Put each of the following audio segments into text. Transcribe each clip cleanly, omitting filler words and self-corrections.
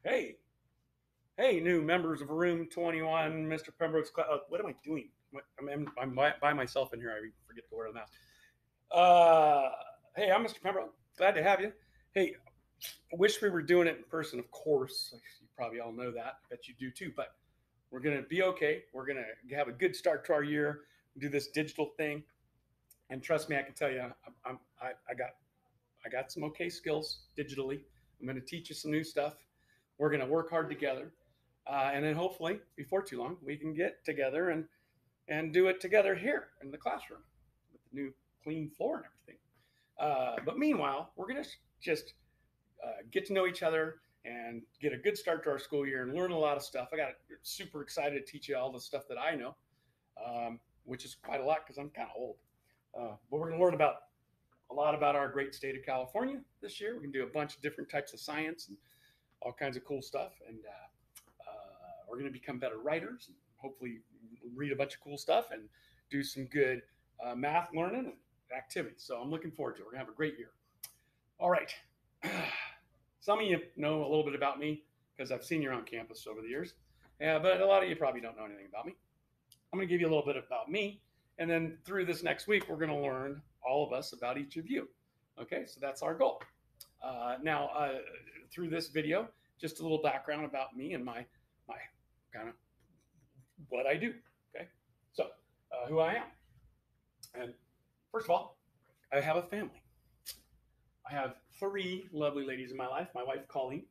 Hey, hey, new members of Room 21, Mr. Pembroke's class. What am I doing? I'm by myself in here. I forget to wear the mask. Uh, hey, I'm Mr. Pembroke. Glad to have you. Hey, wish we were doing it in person, of course. You probably all know that. I bet you do too. But we're gonna be okay. We're gonna have a good start to our year. Do this digital thing, and trust me, I can tell you, I got some okay skills digitally. I'm going to teach you some new stuff. We're going to work hard together, and then hopefully, before too long, we can get together and do it together here in the classroom with the new clean floor and everything. But meanwhile, we're going to just get to know each other and get a good start to our school year and learn a lot of stuff. I got super excited to teach you all the stuff that I know, which is quite a lot because I'm kind of old. But we're going to learn about a lot about our great state of California this year. We can do a bunch of different types of science and all kinds of cool stuff. And we're going to become better writers and hopefully read a bunch of cool stuff and do some good math learning and activities. So I'm looking forward to it. We're going to have a great year. All right. Some of you know a little bit about me because I've seen you around campus over the years. Yeah, but a lot of you probably don't know anything about me. I'm going to give you a little bit about me. And then through this next week, we're going to learn all of us about each of you. Okay, so that's our goal. Now, through this video, just a little background about me and my kind of what I do. Okay, so who I am. And first of all, I have a family. I have three lovely ladies in my life. My wife, Colleen,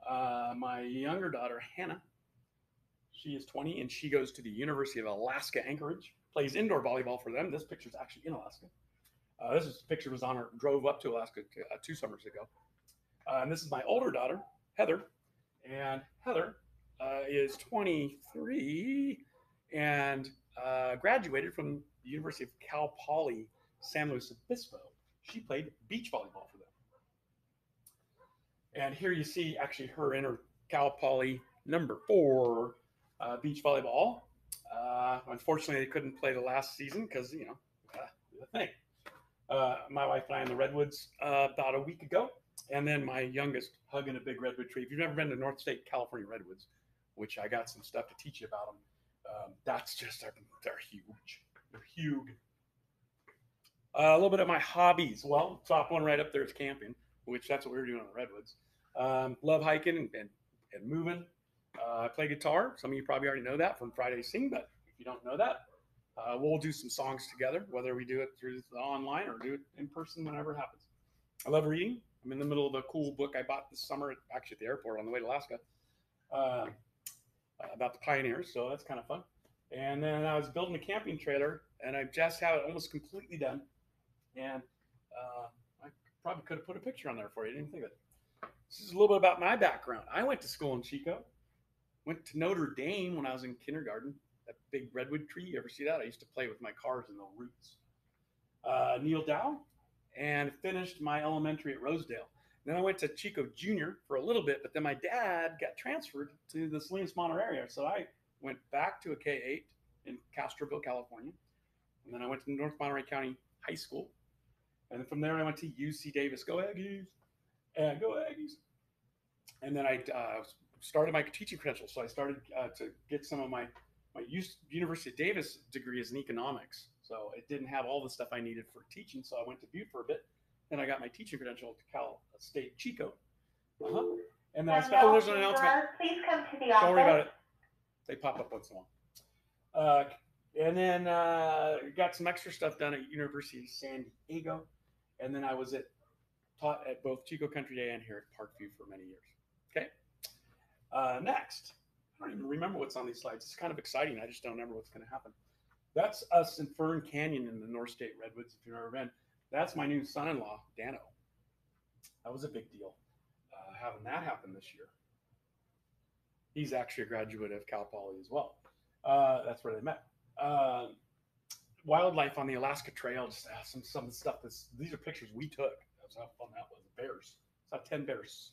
my younger daughter, Hannah. She is 20 and she goes to the University of Alaska Anchorage, plays indoor volleyball for them. This picture is actually in Alaska. This picture was on her, drove up to Alaska 2 summers ago. And this is my older daughter, Heather. And Heather is 23 and graduated from the University of Cal Poly San Luis Obispo. She played beach volleyball for them. And here you see actually her in her Cal Poly number 4 beach volleyball. Unfortunately, they couldn't play the last season because, the thing. My wife and I in the Redwoods about a week ago. And then my youngest hugging a big redwood tree. If you've never been to North State, California redwoods, which I got some stuff to teach you about them, that's just, they're huge. They're huge. A little bit of my hobbies. Well, top one right up there is camping, which that's what we were doing on the redwoods. Love hiking and moving. I play guitar. Some of you probably already know that from Friday Sing, but if you don't know that, we'll do some songs together, whether we do it through the online or do it in person whenever it happens. I love reading. I'm in the middle of a cool book I bought this summer, actually at the airport on the way to Alaska, about the pioneers, so that's kind of fun. And then I was building a camping trailer, and I just have it almost completely done. And I probably could have put a picture on there for you. I didn't think of it. This is a little bit about my background. I went to school in Chico. Went to Notre Dame when I was in kindergarten. That big redwood tree. You ever see that? I used to play with my cars in the roots. Neil Dow, and finished my elementary at Rosedale. Then I went to Chico Junior for a little bit, but then my dad got transferred to the Salinas Monterey area, so I went back to a K-8 in Castroville, California. And then I went to North Monterey County High School. And then from there I went to UC Davis. Go Aggies! And go Aggies! And then I started my teaching credentials. So I started to get some of my University of Davis degree is in economics. So it didn't have all the stuff I needed for teaching. So I went to Butte for a bit. Then I got my teaching credential at Cal State Chico. And then I spent, there's an announcement. Please come to the office. Don't worry about it. They pop up once in a while. And then got some extra stuff done at University of San Diego. And then I was taught at both Chico Country Day and here at Parkview for many years. Okay. Next, I don't even remember what's on these slides. It's kind of exciting. I just don't remember what's going to happen. That's us in Fern Canyon in the North State Redwoods, if you've ever been. That's my new son-in-law, Dano. That was a big deal, having that happen this year. He's actually a graduate of Cal Poly as well. That's where they met. Wildlife on the Alaska Trail, just some of the stuff. These are pictures we took. That's how fun that was. Bears. Saw 10 bears.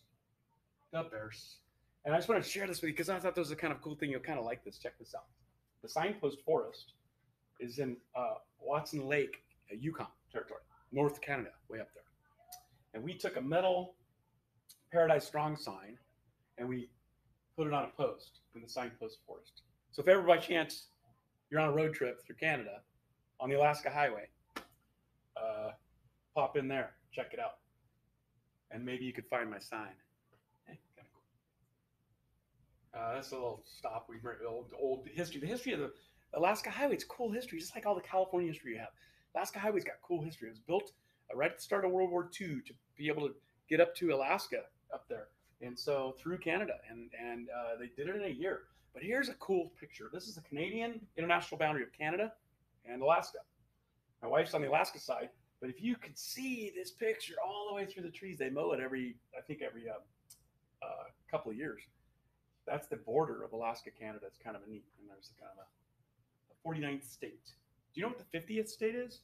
The bears. And I just wanted to share this with you because I thought this was a kind of cool thing. You'll kind of like this. Check this out. The Signpost Forest is in Watson Lake, Yukon territory, North Canada, way up there. And we took a metal Paradise Strong sign, and we put it on a post in the signpost forest. So if ever by chance you're on a road trip through Canada on the Alaska Highway, pop in there, check it out, and maybe you could find my sign. Hey, kind of cool. That's a little stop. We bring old history. The history of the Alaska Highway. It's cool history, just like all the California history you have. Alaska Highway's got cool history. It was built right at the start of World War II to be able to get up to Alaska up there, and so through Canada, and they did it in a year. But here's a cool picture. This is the Canadian international boundary of Canada and Alaska. My wife's on the Alaska side, but if you could see this picture all the way through the trees, they mow it every couple of years. That's the border of Alaska, Canada. It's kind of a neat, and there's kind of a 49th state. Do you know what the 50th state is?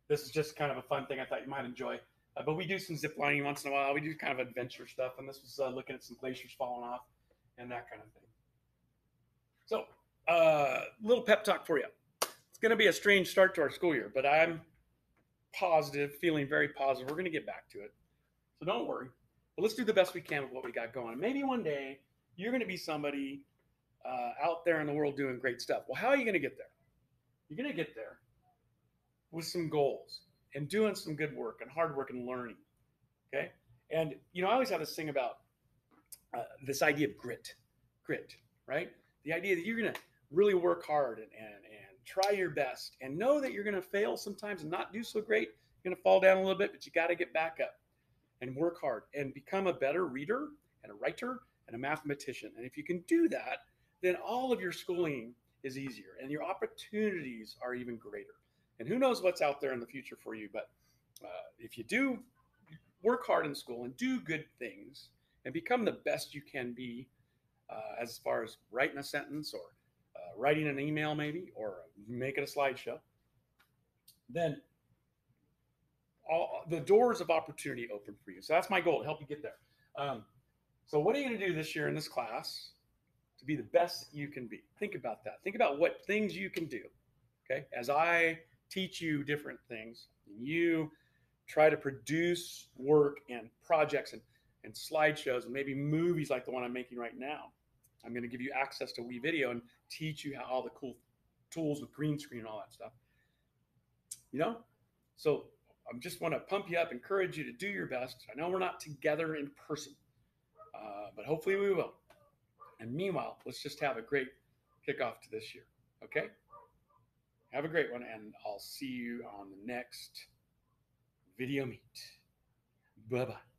This is just kind of a fun thing I thought you might enjoy. But we do some zip lining once in a while. We do kind of adventure stuff, and this was looking at some glaciers falling off and that kind of thing. So, little pep talk for you. It's going to be a strange start to our school year, but I'm positive, feeling very positive. We're going to get back to it. So don't worry. But let's do the best we can with what we got going. Maybe one day you're going to be somebody out there in the world doing great stuff. Well, how are you going to get there? You're going to get there with some goals and doing some good work and hard work and learning. Okay. And, I always have this thing about this idea of grit, right? The idea that you're going to really work hard and try your best and know that you're going to fail sometimes and not do so great. You're going to fall down a little bit, but you got to get back up and work hard and become a better reader and a writer and a mathematician. And if you can do that, then all of your schooling is easier and your opportunities are even greater. And who knows what's out there in the future for you. But if you do work hard in school and do good things and become the best you can be, as far as writing a sentence or writing an email maybe, or making a slideshow, then all the doors of opportunity open for you. So that's my goal, to help you get there. So what are you going to do this year in this class to be the best you can be? Think about that. Think about what things you can do. Okay, as I teach you different things, and you try to produce work and projects and slideshows and maybe movies like the one I'm making right now. I'm going to give you access to WeVideo and teach you how all the cool tools with green screen and all that stuff. So I just want to pump you up, encourage you to do your best. I know we're not together in person, but hopefully we will. And meanwhile, let's just have a great kickoff to this year. Okay? Have a great one, and I'll see you on the next video meet. Bye-bye.